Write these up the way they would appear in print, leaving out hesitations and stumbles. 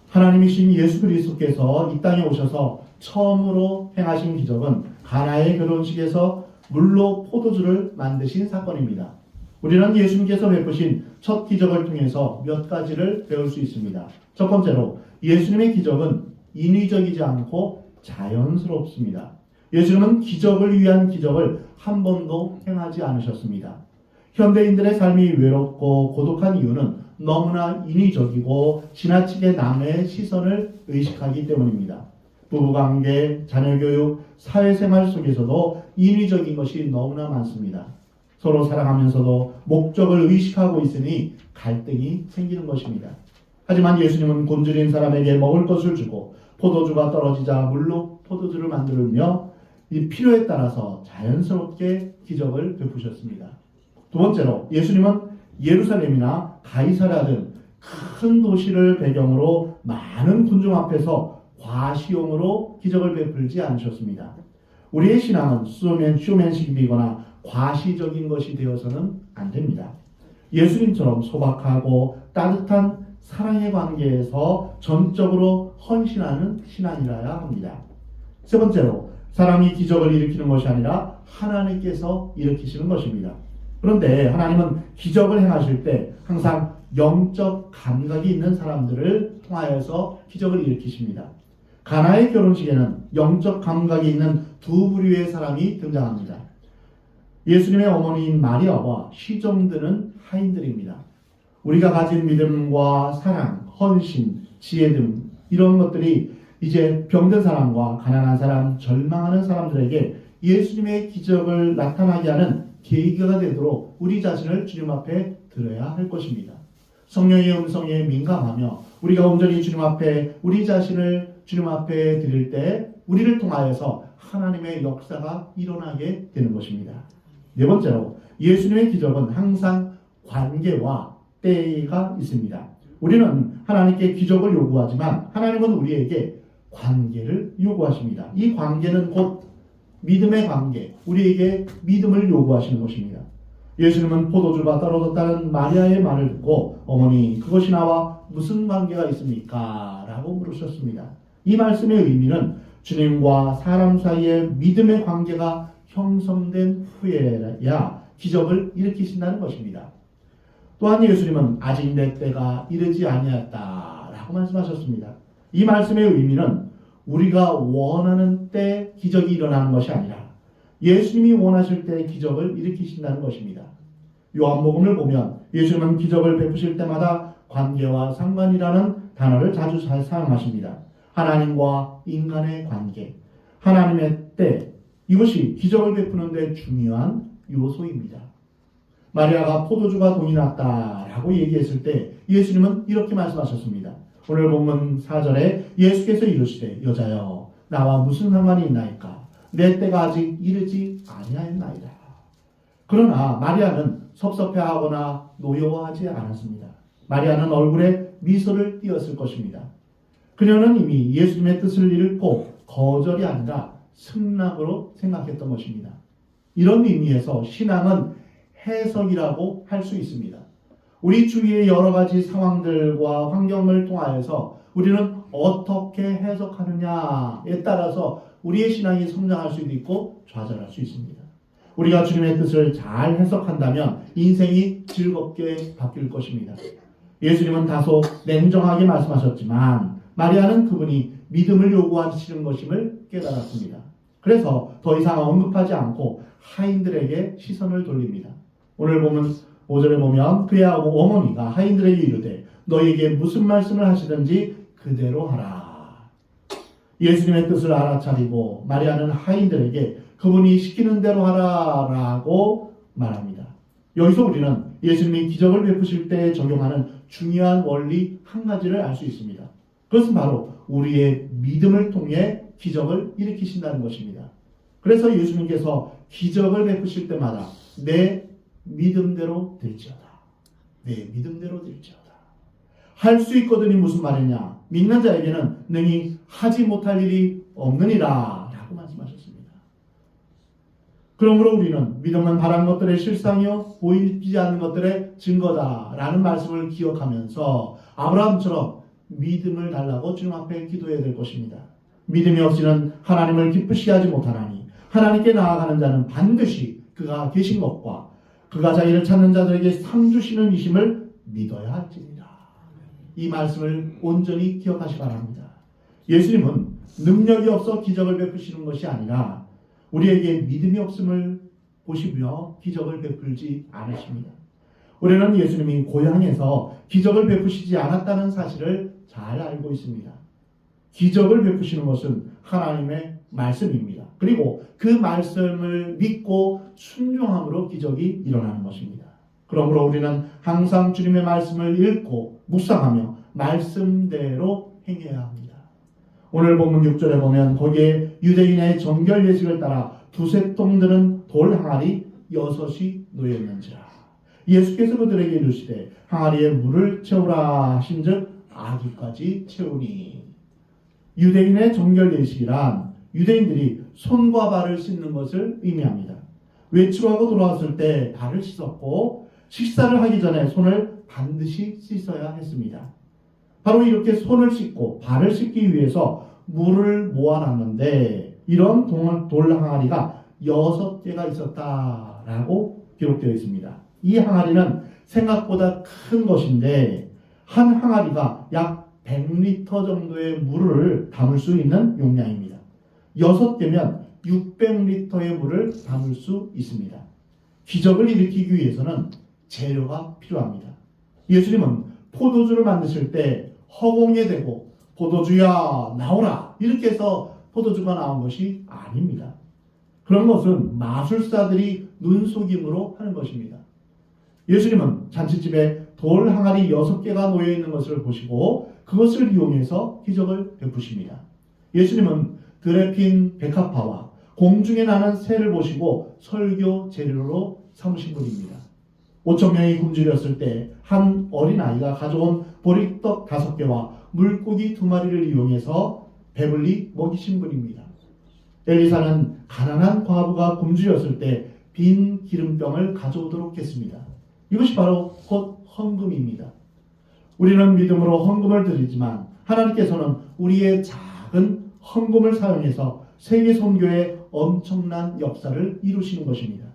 하나님이신 예수 그리스도께서 이 땅에 오셔서 처음으로 행하신 기적은 가나의 결혼식에서 물로 포도주를 만드신 사건입니다. 우리는 예수님께서 베푸신 첫 기적을 통해서 몇 가지를 배울 수 있습니다. 첫 번째로 예수님의 기적은 인위적이지 않고 자연스럽습니다. 예수님은 기적을 위한 기적을 한 번도 행하지 않으셨습니다. 현대인들의 삶이 외롭고 고독한 이유는 너무나 인위적이고 지나치게 남의 시선을 의식하기 때문입니다. 부부관계, 자녀교육, 사회생활 속에서도 인위적인 것이 너무나 많습니다. 서로 사랑하면서도 목적을 의식하고 있으니 갈등이 생기는 것입니다. 하지만 예수님은 굶주린 사람에게 먹을 것을 주고 포도주가 떨어지자 물로 포도주를 만들며 이 필요에 따라서 자연스럽게 기적을 베푸셨습니다. 두 번째로 예수님은 예루살렘이나 가이사랴 등 큰 도시를 배경으로 많은 군중 앞에서 과시용으로 기적을 베풀지 않으셨습니다. 우리의 신앙은 쇼맨십이거나 과시적인 것이 되어서는 안 됩니다. 예수님처럼 소박하고 따뜻한 사랑의 관계에서 전적으로 헌신하는 신앙이라야 합니다. 세 번째로 사람이 기적을 일으키는 것이 아니라 하나님께서 일으키시는 것입니다. 그런데 하나님은 기적을 행하실 때 항상 영적 감각이 있는 사람들을 통하여서 기적을 일으키십니다. 가나의 결혼식에는 영적 감각이 있는 두 부류의 사람이 등장합니다. 예수님의 어머니인 마리아와 시정드는 하인들입니다. 우리가 가진 믿음과 사랑, 헌신, 지혜 등 이런 것들이 이제 병든 사람과 가난한 사람, 절망하는 사람들에게 예수님의 기적을 나타나게 하는 계기가 되도록 우리 자신을 주님 앞에 드려야 할 것입니다. 성령의 음성에 민감하며 우리가 온전히 주님 앞에 우리 자신을 주님 앞에 드릴 때 우리를 통하여서 하나님의 역사가 일어나게 되는 것입니다. 네 번째로 예수님의 기적은 항상 관계와 때가 있습니다. 우리는 하나님께 기적을 요구하지만 하나님은 우리에게 관계를 요구하십니다. 이 관계는 곧 믿음의 관계, 우리에게 믿음을 요구하시는 것입니다. 예수님은 포도주가 떨어졌다는 마리아의 말을 듣고 어머니 그것이 나와 무슨 관계가 있습니까? 라고 물으셨습니다. 이 말씀의 의미는 주님과 사람 사이에 믿음의 관계가 형성된 후에야 기적을 일으키신다는 것입니다. 또한 예수님은 아직 내 때가 이르지 아니하였다라고 말씀하셨습니다. 이 말씀의 의미는 우리가 원하는 때 기적이 일어나는 것이 아니라 예수님이 원하실 때 기적을 일으키신다는 것입니다. 요한복음을 보면 예수님은 기적을 베푸실 때마다 관계와 상관이라는 단어를 자주 잘 사용하십니다. 하나님과 인간의 관계, 하나님의 때, 이것이 기적을 베푸는 데 중요한 요소입니다. 마리아가 포도주가 돈이 났다라고 얘기했을 때 예수님은 이렇게 말씀하셨습니다. 오늘 본문 4절에 예수께서 이르시되 여자여 나와 무슨 상관이 있나이까 내 때가 아직 이르지 아니하였나이다. 그러나 마리아는 섭섭해하거나 노여워하지 않았습니다. 마리아는 얼굴에 미소를 띄었을 것입니다. 그녀는 이미 예수님의 뜻을 읽고 거절이 아니라 승낙으로 생각했던 것입니다. 이런 의미에서 신앙은 해석이라고 할 수 있습니다. 우리 주위의 여러 가지 상황들과 환경을 통하여서 우리는 어떻게 해석하느냐에 따라서 우리의 신앙이 성장할 수도 있고 좌절할 수 있습니다. 우리가 주님의 뜻을 잘 해석한다면 인생이 즐겁게 바뀔 것입니다. 예수님은 다소 냉정하게 말씀하셨지만 마리아는 그분이 믿음을 요구하시는 것임을 깨달았습니다. 그래서 더 이상 언급하지 않고 하인들에게 시선을 돌립니다. 오늘 보면 5절에 보면 그의 어머니가 하인들에게 이르되 너희에게 무슨 말씀을 하시든지 그대로 하라. 예수님의 뜻을 알아차리고 마리아는 하인들에게 그분이 시키는 대로 하라라고 말합니다. 여기서 우리는 예수님이 기적을 베푸실 때 적용하는 중요한 원리 한 가지를 알 수 있습니다. 그것은 바로 우리의 믿음을 통해 기적을 일으키신다는 것입니다. 그래서 예수님께서 기적을 베푸실 때마다 내 믿음대로 될지어다. 내 믿음대로 될지어다. 할 수 있거든이 무슨 말이냐? 믿는 자에게는 능히 하지 못할 일이 없느니라 라고 말씀하셨습니다. 그러므로 우리는 믿음은 바란 것들의 실상이요 보이지 않는 것들의 증거다 라는 말씀을 기억하면서 아브라함처럼 믿음을 달라고 주님 앞에 기도해야 될 것입니다. 믿음이 없이는 하나님을 기쁘시게 하지 못하나니 하나님께 나아가는 자는 반드시 그가 계신 것과 그가 자기를 찾는 자들에게 상 주시는 이심을 믿어야 할지니라. 이 말씀을 온전히 기억하시기 바랍니다. 예수님은 능력이 없어 기적을 베푸시는 것이 아니라 우리에게 믿음이 없음을 보시며 기적을 베풀지 않으십니다. 우리는 예수님이 고향에서 기적을 베푸시지 않았다는 사실을 잘 알고 있습니다. 기적을 베푸시는 것은 하나님의 말씀입니다. 그리고 그 말씀을 믿고 순종함으로 기적이 일어나는 것입니다. 그러므로 우리는 항상 주님의 말씀을 읽고 묵상하며 말씀대로 행해야 합니다. 오늘 본문 6절에 보면 거기에 유대인의 정결 예식을 따라 두세 통 드는 돌 항아리 6이 놓여있는지라. 예수께서 그들에게 이르시되 항아리에 물을 채우라 하신즉 아기까지 채우니. 유대인의 정결 예식이란 유대인들이 손과 발을 씻는 것을 의미합니다. 외출하고 돌아왔을 때 발을 씻었고 식사를 하기 전에 손을 반드시 씻어야 했습니다. 바로 이렇게 손을 씻고 발을 씻기 위해서 물을 모아놨는데 이런 돌 항아리가 6개가 있었다라고 기록되어 있습니다. 이 항아리는 생각보다 큰 것인데 한 항아리가 약 100리터 정도의 물을 담을 수 있는 용량입니다. 6개면 600리터의 물을 담을 수 있습니다. 기적을 일으키기 위해서는 재료가 필요합니다. 예수님은 포도주를 만드실 때 허공에 대고 포도주야 나오라 이렇게 해서 포도주가 나온 것이 아닙니다. 그런 것은 마술사들이 눈속임으로 하는 것입니다. 예수님은 잔치집에 돌 항아리 6개가 놓여있는 것을 보시고 그것을 이용해서 기적을 베푸십니다. 예수님은 들에 핀 백합화와 공중에 나는 새를 보시고 설교 재료로 삼으신 분입니다. 5,000명이 굶주렸을 때 한 어린아이가 가져온 보리떡 5개와 물고기 2마리를 이용해서 배불리 먹이신 분입니다. 엘리사는 가난한 과부가 굶주렸을 때 빈 기름병을 가져오도록 했습니다. 이것이 바로 곧 헌금입니다. 우리는 믿음으로 헌금을 드리지만 하나님께서는 우리의 작은 헌금을 사용해서 세계 선교에 엄청난 역사를 이루시는 것입니다.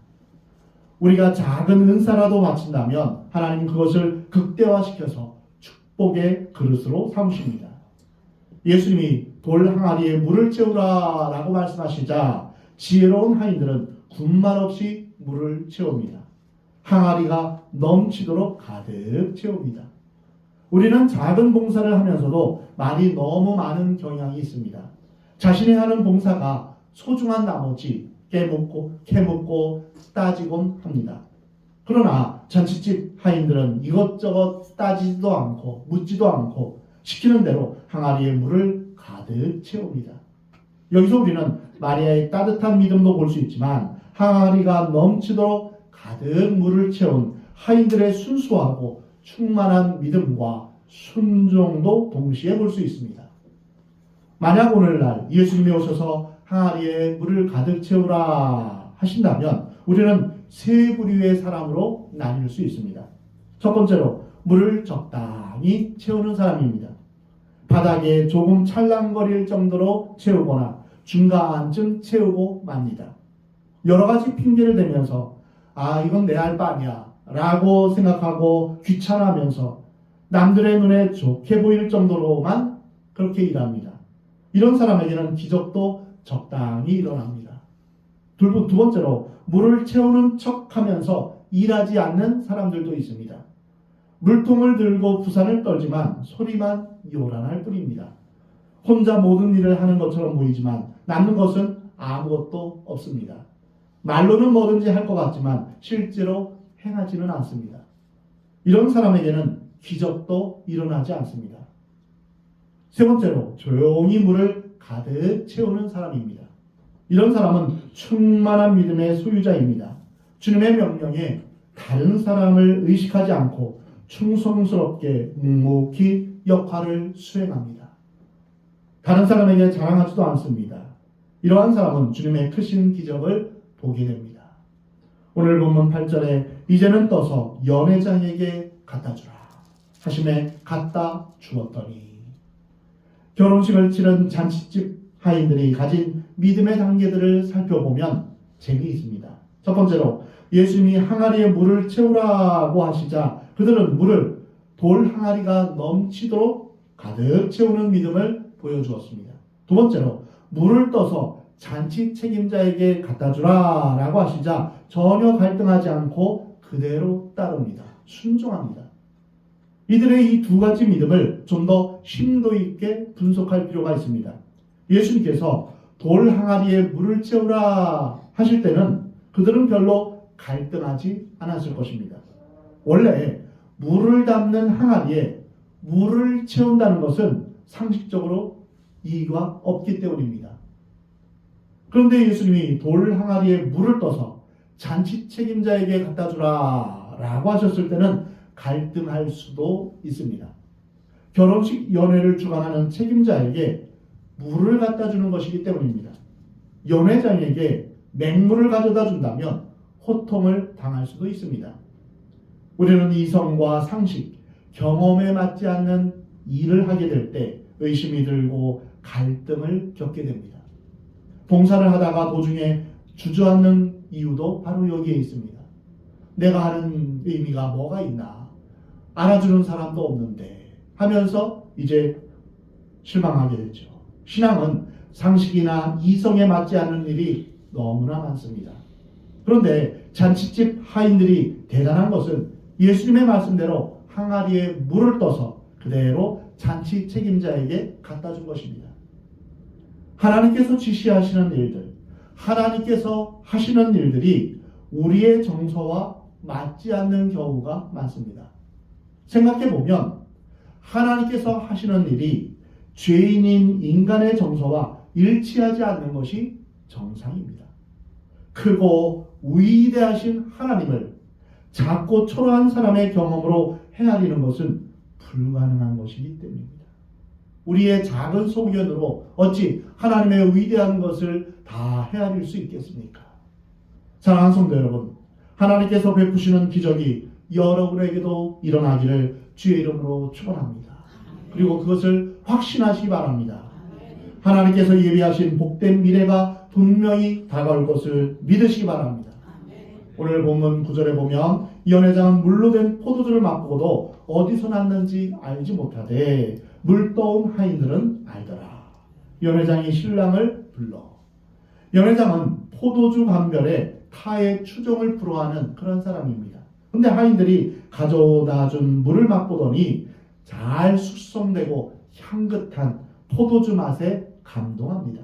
우리가 작은 은사라도 바친다면 하나님은 그것을 극대화시켜서 축복의 그릇으로 삼으십니다. 예수님이 돌 항아리에 물을 채우라 라고 말씀하시자 지혜로운 하인들은 군말 없이 물을 채웁니다. 항아리가 넘치도록 가득 채웁니다. 우리는 작은 봉사를 하면서도 말이 너무 많은 경향이 있습니다. 자신이 하는 봉사가 소중한 나머지 캐묻고 따지곤 합니다. 그러나 잔치집 하인들은 이것저것 따지지도 않고 묻지도 않고 시키는 대로 항아리에 물을 가득 채웁니다. 여기서 우리는 마리아의 따뜻한 믿음도 볼 수 있지만 항아리가 넘치도록 가득 물을 채운 하인들의 순수하고 충만한 믿음과 순종도 동시에 볼 수 있습니다. 만약 오늘날 예수님이 오셔서 항아리에 물을 가득 채우라 하신다면 우리는 세 부류의 사람으로 나뉠 수 있습니다. 첫 번째로 물을 적당히 채우는 사람입니다. 바닥에 조금 찰랑거릴 정도로 채우거나 중간쯤 채우고 맙니다. 여러 가지 핑계를 대면서 이건 내 할 바 아니야 라고 생각하고 귀찮아하면서 남들의 눈에 좋게 보일 정도로만 그렇게 일합니다. 이런 사람에게는 기적도 적당히 일어납니다. 두 번째로 물을 채우는 척하면서 일하지 않는 사람들도 있습니다. 물통을 들고 부산을 떨지만 소리만 요란할 뿐입니다. 혼자 모든 일을 하는 것처럼 보이지만 남는 것은 아무것도 없습니다. 말로는 뭐든지 할 것 같지만 실제로 행하지는 않습니다. 이런 사람에게는 기적도 일어나지 않습니다. 세 번째로 조용히 물을 가득 채우는 사람입니다. 이런 사람은 충만한 믿음의 소유자입니다. 주님의 명령에 다른 사람을 의식하지 않고 충성스럽게 묵묵히 역할을 수행합니다. 다른 사람에게 자랑하지도 않습니다. 이러한 사람은 주님의 크신 기적을 보게 됩니다. 오늘 본문 8절에 이제는 떠서 연회장에게 갖다 주라 하심에 갖다 주었더니 결혼식을 치른 잔치집 하인들이 가진 믿음의 단계들을 살펴보면 재미있습니다. 첫 번째로 예수님이 항아리에 물을 채우라고 하시자 그들은 물을 돌 항아리가 넘치도록 가득 채우는 믿음을 보여주었습니다. 두 번째로 물을 떠서 잔치 책임자에게 갖다 주라 라고 하시자 전혀 갈등하지 않고 그대로 따릅니다. 순종합니다. 이들의 이 두 가지 믿음을 좀 더 심도 있게 분석할 필요가 있습니다. 예수님께서 돌 항아리에 물을 채우라 하실 때는 그들은 별로 갈등하지 않았을 것입니다. 원래 물을 담는 항아리에 물을 채운다는 것은 상식적으로 이의가 없기 때문입니다. 그런데 예수님이 돌 항아리에 물을 떠서 잔치 책임자에게 갖다 주라 라고 하셨을 때는 갈등할 수도 있습니다. 결혼식 연회를 주관하는 책임자에게 물을 갖다 주는 것이기 때문입니다. 연회장에게 맹물을 가져다 준다면 호통을 당할 수도 있습니다. 우리는 이성과 상식, 경험에 맞지 않는 일을 하게 될 때 의심이 들고 갈등을 겪게 됩니다. 봉사를 하다가 도중에 주저앉는 이유도 바로 여기에 있습니다. 내가 하는 의미가 뭐가 있나? 알아주는 사람도 없는데 하면서 이제 실망하게 되죠. 신앙은 상식이나 이성에 맞지 않는 일이 너무나 많습니다. 그런데 잔치집 하인들이 대단한 것은 예수님의 말씀대로 항아리에 물을 떠서 그대로 잔치 책임자에게 갖다 준 것입니다. 하나님께서 지시하시는 일들, 하나님께서 하시는 일들이 우리의 정서와 맞지 않는 경우가 많습니다. 생각해보면 하나님께서 하시는 일이 죄인인 인간의 정서와 일치하지 않는 것이 정상입니다. 크고 위대하신 하나님을 작고 초라한 사람의 경험으로 헤아리는 것은 불가능한 것이기 때문입니다. 우리의 작은 소견으로 어찌 하나님의 위대한 것을 다 헤아릴 수 있겠습니까? 사랑하는 성도 여러분, 하나님께서 베푸시는 기적이 여러분에게도 일어나기를 주의 이름으로 축원합니다. 그리고 그것을 확신하시기 바랍니다. 하나님께서 예비하신 복된 미래가 분명히 다가올 것을 믿으시기 바랍니다. 오늘 본문 9절에 보면 연회장은 물로 된 포도주를 맛보고도 어디서 났는지 알지 못하되 물떠온 하인들은 알더라. 연회장이 신랑을 불러. 연회장은 포도주 감별에 타의 추종을 불허하는 그런 사람입니다. 근데 하인들이 가져다 준 물을 맛보더니 잘 숙성되고 향긋한 포도주 맛에 감동합니다.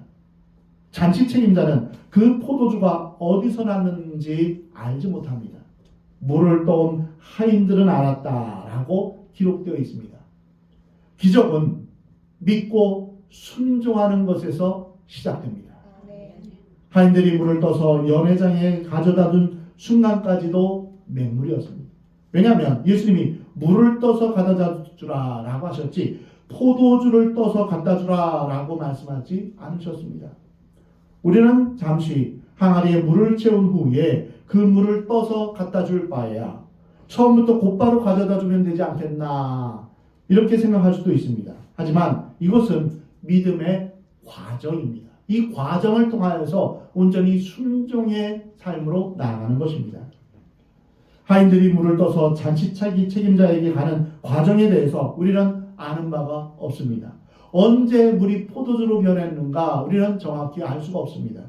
잔치 책임자는 그 포도주가 어디서 났는지 알지 못합니다. 물을 떠온 하인들은 알았다라고 기록되어 있습니다. 기적은 믿고 순종하는 것에서 시작됩니다. 하인들이 물을 떠서 연회장에 가져다 둔 순간까지도 맹물이었습니다. 왜냐하면 예수님이 물을 떠서 갖다 주라 라고 하셨지 포도주를 떠서 갖다 주라 라고 말씀하지 않으셨습니다. 우리는 잠시 항아리에 물을 채운 후에 그 물을 떠서 갖다 줄 바에야 처음부터 곧바로 가져다 주면 되지 않겠나 이렇게 생각할 수도 있습니다. 하지만 이것은 믿음의 과정입니다. 이 과정을 통하여서 온전히 순종의 삶으로 나아가는 것입니다. 하인들이 물을 떠서 잔치차기 책임자에게 가는 과정에 대해서 우리는 아는 바가 없습니다. 언제 물이 포도주로 변했는가 우리는 정확히 알 수가 없습니다.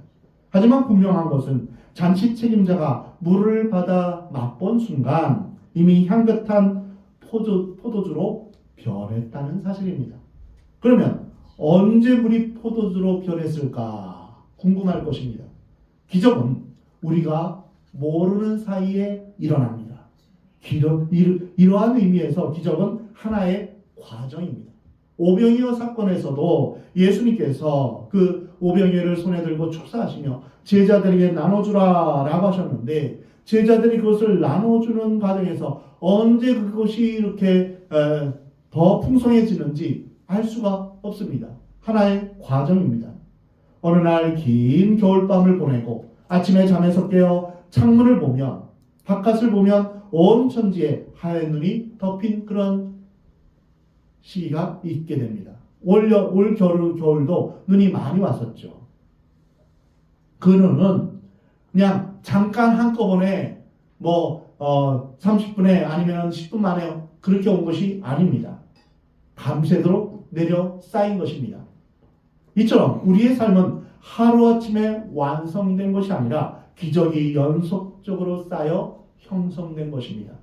하지만 분명한 것은 잔치 책임자가 물을 받아 맛본 순간 이미 향긋한 포도주로 변했다는 사실입니다. 그러면 언제 물이 포도주로 변했을까 궁금할 것입니다. 기적은 우리가 모르는 사이에 일어납니다. 이러한 의미에서 기적은 하나의 과정입니다. 오병이어 사건에서도 예수님께서 그 오병이어를 손에 들고 축사하시며 제자들에게 나눠주라 라고 하셨는데 제자들이 그것을 나눠주는 과정에서 언제 그것이 이렇게 더 풍성해지는지 알 수가 없습니다. 하나의 과정입니다. 어느 날 긴 겨울밤을 보내고 아침에 잠에서 깨어 창문을 보면 바깥을 보면 온 천지에 하얀 눈이 덮인 그런 시기가 있게 됩니다. 올 겨울도 눈이 많이 왔었죠. 그 눈은 그냥 잠깐 한꺼번에 30분에 아니면 10분 만에 그렇게 온 것이 아닙니다. 밤새도록 내려 쌓인 것입니다. 이처럼 우리의 삶은 하루아침에 완성된 것이 아니라 기적이 연속적으로 쌓여 형성된 것입니다.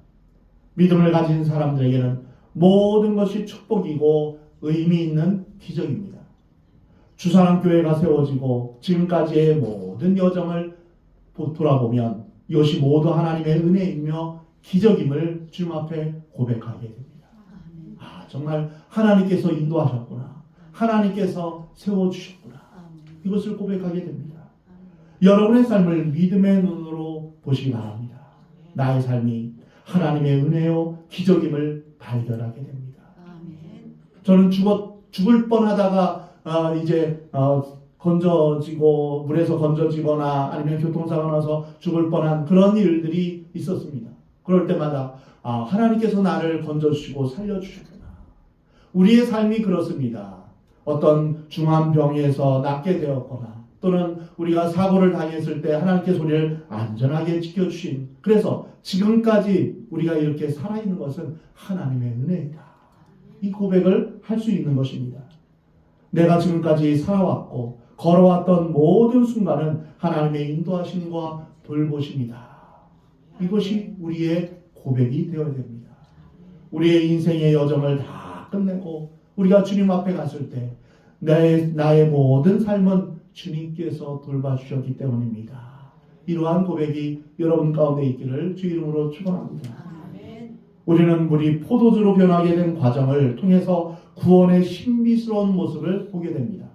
믿음을 가진 사람들에게는 모든 것이 축복이고 의미 있는 기적입니다. 주사랑교회가 세워지고 지금까지의 모든 여정을 돌아보면 이것이 모두 하나님의 은혜이며 기적임을 주님 앞에 고백하게 됩니다. 정말 하나님께서 인도하셨구나. 하나님께서 세워주셨구나. 이것을 고백하게 됩니다. 여러분의 삶을 믿음의 눈으로 보시기 바랍니다. 나의 삶이 하나님의 은혜요 기적임을 발견하게 됩니다. 저는 죽을 뻔하다가 건져지고 물에서 건져지거나 아니면 교통사고 나서 죽을 뻔한 그런 일들이 있었습니다. 그럴 때마다 하나님께서 나를 건져주시고 살려주셨구나. 우리의 삶이 그렇습니다. 어떤 중한 병에서 낫게 되었거나 또는 우리가 사고를 당했을 때 하나님께서 우리를 안전하게 지켜주신, 그래서 지금까지 우리가 이렇게 살아있는 것은 하나님의 은혜이다. 이 고백을 할 수 있는 것입니다. 내가 지금까지 살아왔고 걸어왔던 모든 순간은 하나님의 인도하심과 돌보심이다. 이것이 우리의 고백이 되어야 됩니다. 우리의 인생의 여정을 다 끝내고 우리가 주님 앞에 갔을 때 나의 모든 삶은 주님께서 돌봐주셨기 때문입니다. 이러한 고백이 여러분 가운데 있기를 주 이름으로 축원합니다. 우리는 물이 포도주로 변하게 된 과정을 통해서 구원의 신비스러운 모습을 보게 됩니다.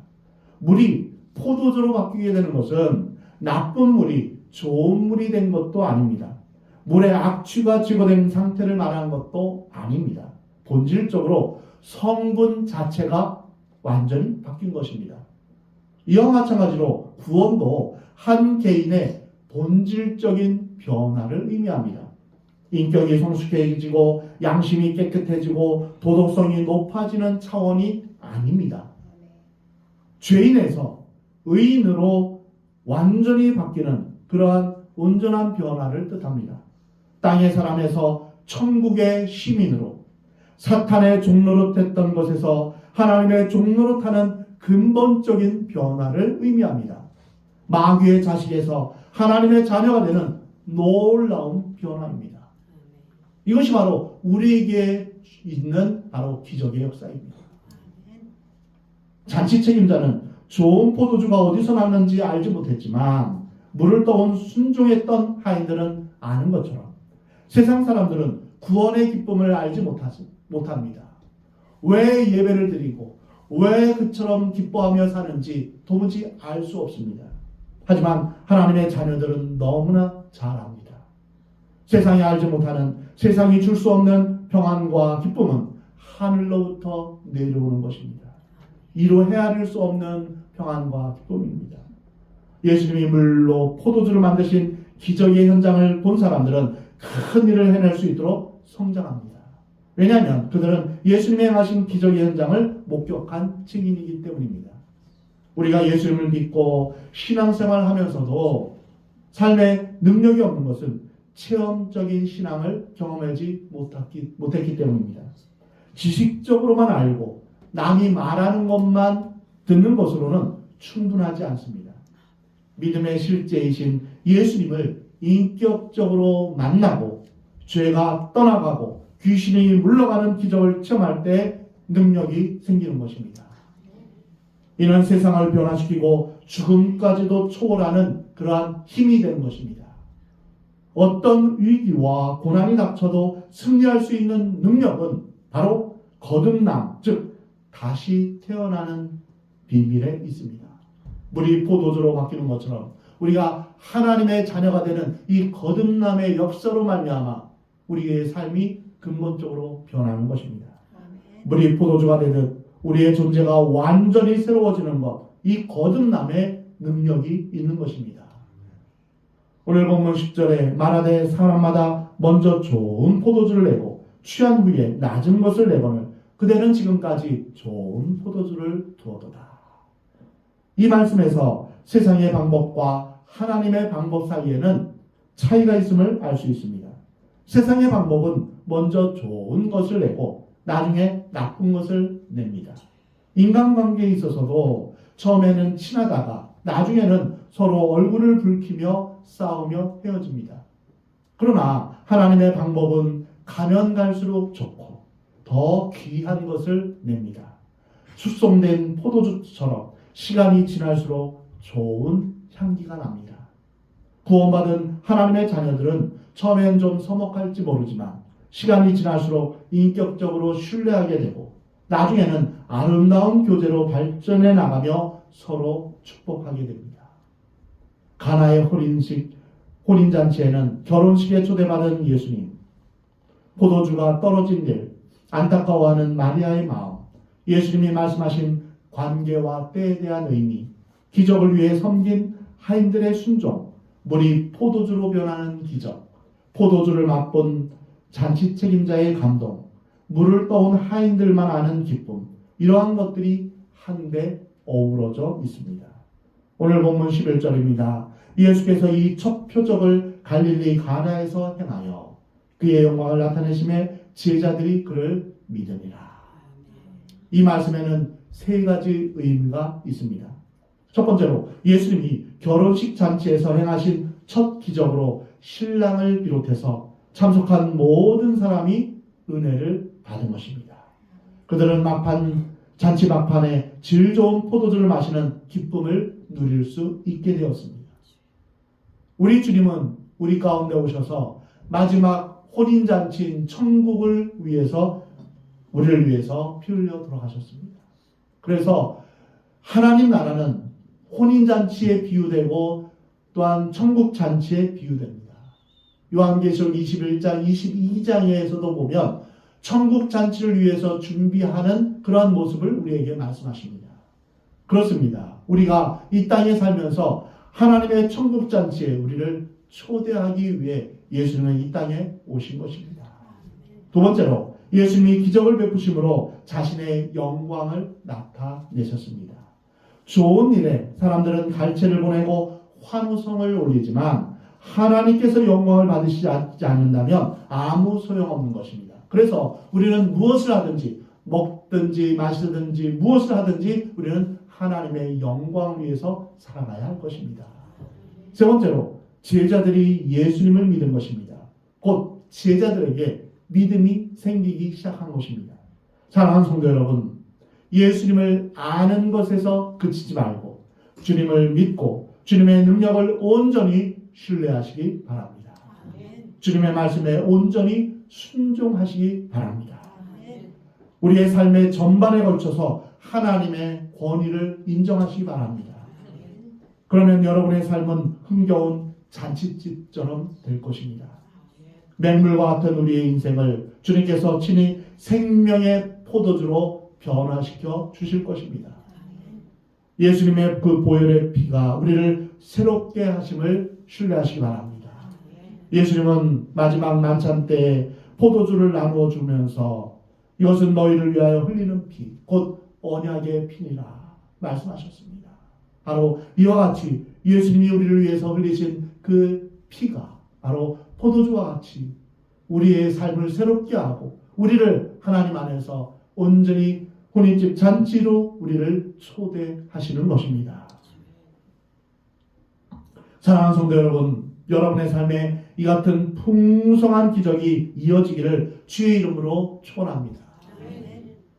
물이 포도주로 바뀌게 되는 것은 나쁜 물이 좋은 물이 된 것도 아닙니다. 물의 악취가 제거된 상태를 말하는 것도 아닙니다. 본질적으로 성분 자체가 완전히 바뀐 것입니다. 이와 마찬가지로 구원도 한 개인의 본질적인 변화를 의미합니다. 인격이 성숙해지고 양심이 깨끗해지고 도덕성이 높아지는 차원이 아닙니다. 죄인에서 의인으로 완전히 바뀌는 그러한 온전한 변화를 뜻합니다. 땅의 사람에서 천국의 시민으로, 사탄의 종노릇했던 것에서 하나님의 종노릇하는 근본적인 변화를 의미합니다. 마귀의 자식에서 하나님의 자녀가 되는 놀라운 변화입니다. 이것이 바로 우리에게 있는 바로 기적의 역사입니다. 잔치 책임자는 좋은 포도주가 어디서 났는지 알지 못했지만 물을 떠온 순종했던 하인들은 아는 것처럼 세상 사람들은 구원의 기쁨을 알지 못합니다. 왜 예배를 드리고 왜 그처럼 기뻐하며 사는지 도무지 알 수 없습니다. 하지만 하나님의 자녀들은 너무나 잘 압니다. 세상이 알지 못하는, 세상이 줄 수 없는 평안과 기쁨은 하늘로부터 내려오는 것입니다. 이로 헤아릴 수 없는 평안과 기쁨입니다. 예수님이 물로 포도주를 만드신 기적의 현장을 본 사람들은 큰 일을 해낼 수 있도록 성장합니다. 왜냐하면 그들은 예수님이 행하신 기적의 현장을 목격한 증인이기 때문입니다. 우리가 예수님을 믿고 신앙생활을 하면서도 삶에 능력이 없는 것은 체험적인 신앙을 경험하지 못했기 때문입니다. 지식적으로만 알고 남이 말하는 것만 듣는 것으로는 충분하지 않습니다. 믿음의 실제이신 예수님을 인격적으로 만나고 죄가 떠나가고 귀신이 물러가는 기적을 체험할 때 능력이 생기는 것입니다. 이는 세상을 변화시키고 죽음까지도 초월하는 그러한 힘이 되는 것입니다. 어떤 위기와 고난이 닥쳐도 승리할 수 있는 능력은 바로 거듭남, 즉 다시 태어나는 비밀에 있습니다. 물이 포도주로 바뀌는 것처럼 우리가 하나님의 자녀가 되는 이 거듭남의 역사로 말미암아 우리의 삶이 근본적으로 변하는 것입니다. 물이 포도주가 되듯 우리의 존재가 완전히 새로워지는 것, 이 거듭남의 능력이 있는 것입니다. 오늘 본문 10절에 말하되 사람마다 먼저 좋은 포도주를 내고 취한 후에 낮은 것을 내거늘 그대는 지금까지 좋은 포도주를 두었도다. 이 말씀에서 세상의 방법과 하나님의 방법 사이에는 차이가 있음을 알 수 있습니다. 세상의 방법은 먼저 좋은 것을 내고 나중에 나쁜 것을 냅니다. 인간관계에 있어서도 처음에는 친하다가 나중에는 서로 얼굴을 붉히며 싸우며 헤어집니다. 그러나 하나님의 방법은 가면 갈수록 좋고 더 귀한 것을 냅니다. 숙성된 포도주처럼 시간이 지날수록 좋은 향기가 납니다. 구원받은 하나님의 자녀들은 처음엔 좀 서먹할지 모르지만 시간이 지날수록 인격적으로 신뢰하게 되고 나중에는 아름다운 교제로 발전해 나가며 서로 축복하게 됩니다. 가나의 혼인잔치에는 결혼식에 초대받은 예수님, 포도주가 떨어진 일, 안타까워하는 마리아의 마음, 예수님이 말씀하신 관계와 때에 대한 의미, 기적을 위해 섬긴 하인들의 순종, 물이 포도주로 변하는 기적, 포도주를 맛본 잔치 책임자의 감동, 물을 떠온 하인들만 아는 기쁨, 이러한 것들이 한데 어우러져 있습니다. 오늘 본문 11절입니다. 예수께서 이 첫 표적을 갈릴리 가나에서 행하여 그의 영광을 나타내심에 제자들이 그를 믿으니라. 이 말씀에는 세 가지 의미가 있습니다. 첫 번째로 예수님이 결혼식 잔치에서 행하신 첫 기적으로 신랑을 비롯해서 참석한 모든 사람이 은혜를 받은 것입니다. 그들은 잔치 막판에 질 좋은 포도주를 마시는 기쁨을 누릴 수 있게 되었습니다. 우리 주님은 우리 가운데 오셔서 마지막 혼인잔치인 천국을 위해서 우리를 위해서 피 흘려 돌아가셨습니다. 그래서 하나님 나라는 혼인잔치에 비유되고 또한 천국잔치에 비유됩니다. 요한계시록 21장, 22장에서도 보면 천국잔치를 위해서 준비하는 그러한 모습을 우리에게 말씀하십니다. 그렇습니다. 우리가 이 땅에 살면서 하나님의 천국잔치에 우리를 초대하기 위해 예수님은 이 땅에 오신 것입니다. 두 번째로 예수님이 기적을 베푸심으로 자신의 영광을 나타내셨습니다. 좋은 일에 사람들은 갈채를 보내고 환호성을 올리지만 하나님께서 영광을 받으시지 않는다면 아무 소용없는 것입니다. 그래서 우리는 무엇을 하든지 먹든지 마시든지 무엇을 하든지 우리는 하나님의 영광을 위해서 살아가야 할 것입니다. 세 번째로 제자들이 예수님을 믿은 것입니다. 곧 제자들에게 믿음이 생기기 시작한 것입니다. 사랑하는 성도 여러분, 예수님을 아는 것에서 그치지 말고 주님을 믿고 주님의 능력을 온전히 신뢰하시기 바랍니다. 주님의 말씀에 온전히 순종하시기 바랍니다. 우리의 삶의 전반에 걸쳐서 하나님의 권위를 인정하시기 바랍니다. 그러면 여러분의 삶은 흥겨운 잔치집처럼 될 것입니다. 맹물과 같은 우리의 인생을 주님께서 친히 생명의 포도주로 변화시켜 주실 것입니다. 예수님의 그 보혈의 피가 우리를 새롭게 하심을 신뢰하시기 바랍니다. 예수님은 마지막 만찬 때에 포도주를 나누어 주면서 이것은 너희를 위하여 흘리는 피, 곧 언약의 피니라 말씀하셨습니다. 바로 이와 같이 예수님이 우리를 위해서 흘리신 그 피가 바로 포도주와 같이 우리의 삶을 새롭게 하고 우리를 하나님 안에서 온전히 혼인집 잔치로 우리를 초대하시는 것입니다. 사랑하는 성도 여러분, 여러분의 삶에 이 같은 풍성한 기적이 이어지기를 주의 이름으로 축원합니다.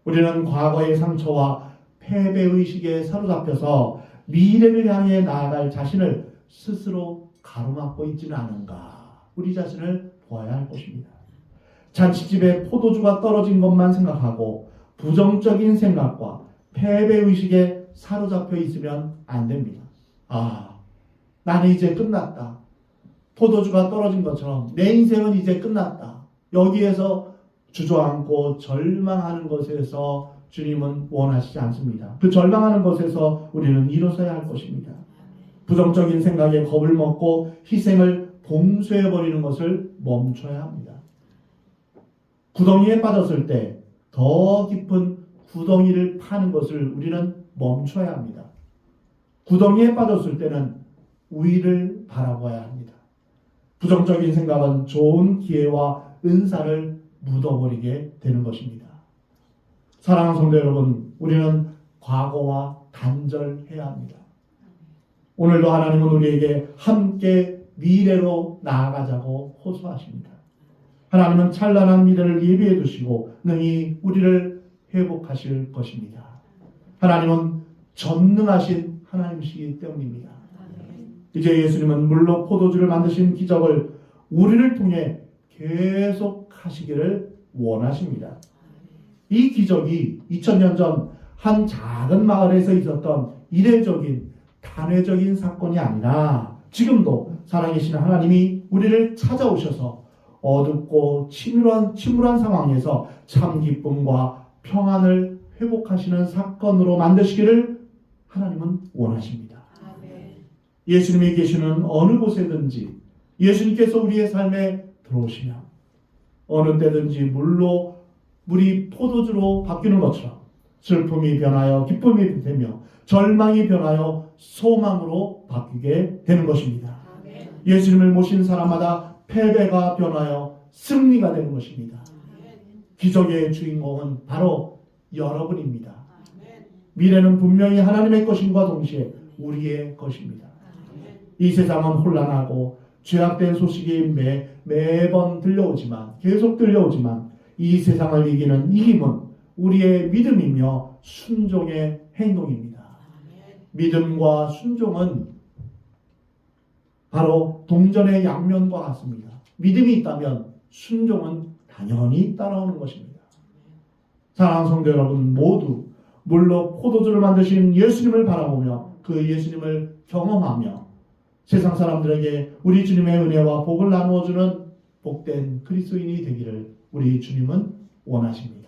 우리는 과거의 상처와 패배의식에 사로잡혀서 미래를 향해 나아갈 자신을 스스로 가로막고 있지는 않은가, 우리 자신을 보아야 할 것입니다. 잔치집에 포도주가 떨어진 것만 생각하고 부정적인 생각과 패배의식에 사로잡혀 있으면 안 됩니다. 나는 이제 끝났다. 포도주가 떨어진 것처럼 내 인생은 이제 끝났다. 여기에서 주저앉고 절망하는 것에서 주님은 원하시지 않습니다. 그 절망하는 것에서 우리는 일어서야 할 것입니다. 부정적인 생각에 겁을 먹고 희생을 봉쇄해버리는 것을 멈춰야 합니다. 구덩이에 빠졌을 때 더 깊은 구덩이를 파는 것을 우리는 멈춰야 합니다. 구덩이에 빠졌을 때는 위를 바라봐야 합니다. 부정적인 생각은 좋은 기회와 은사를 묻어버리게 되는 것입니다. 사랑하는 성도 여러분, 우리는 과거와 단절해야 합니다. 오늘도 하나님은 우리에게 함께 미래로 나아가자고 호소하십니다. 하나님은 찬란한 미래를 예비해 두시고 능히 우리를 회복하실 것입니다. 하나님은 전능하신 하나님이시기 때문입니다. 이제 예수님은 물로 포도주를 만드신 기적을 우리를 통해 계속 하시기를 원하십니다. 이 기적이 2000년 전 한 작은 마을에서 있었던 이례적인 단회적인 사건이 아니라 지금도 살아계신 하나님이 우리를 찾아오셔서 어둡고 침울한 상황에서 참 기쁨과 평안을 회복하시는 사건으로 만드시기를 하나님은 원하십니다. 예수님이 계시는 어느 곳에든지 예수님께서 우리의 삶에 들어오시면 어느 때든지 물이 포도주로 바뀌는 것처럼 슬픔이 변하여 기쁨이 되며 절망이 변하여 소망으로 바뀌게 되는 것입니다. 예수님을 모신 사람마다 패배가 변하여 승리가 되는 것입니다. 기적의 주인공은 바로 여러분입니다. 미래는 분명히 하나님의 것임과 동시에 우리의 것입니다. 이 세상은 혼란하고 죄악된 소식이 매번 계속 들려오지만 이 세상을 이기는 힘은 우리의 믿음이며 순종의 행동입니다. 믿음과 순종은 바로 동전의 양면과 같습니다. 믿음이 있다면 순종은 당연히 따라오는 것입니다. 사랑하는 성도 여러분, 모두 물로 포도주를 만드신 예수님을 바라보며 그 예수님을 경험하며 세상 사람들에게 우리 주님의 은혜와 복을 나누어주는 복된 그리스도인이 되기를 우리 주님은 원하십니다.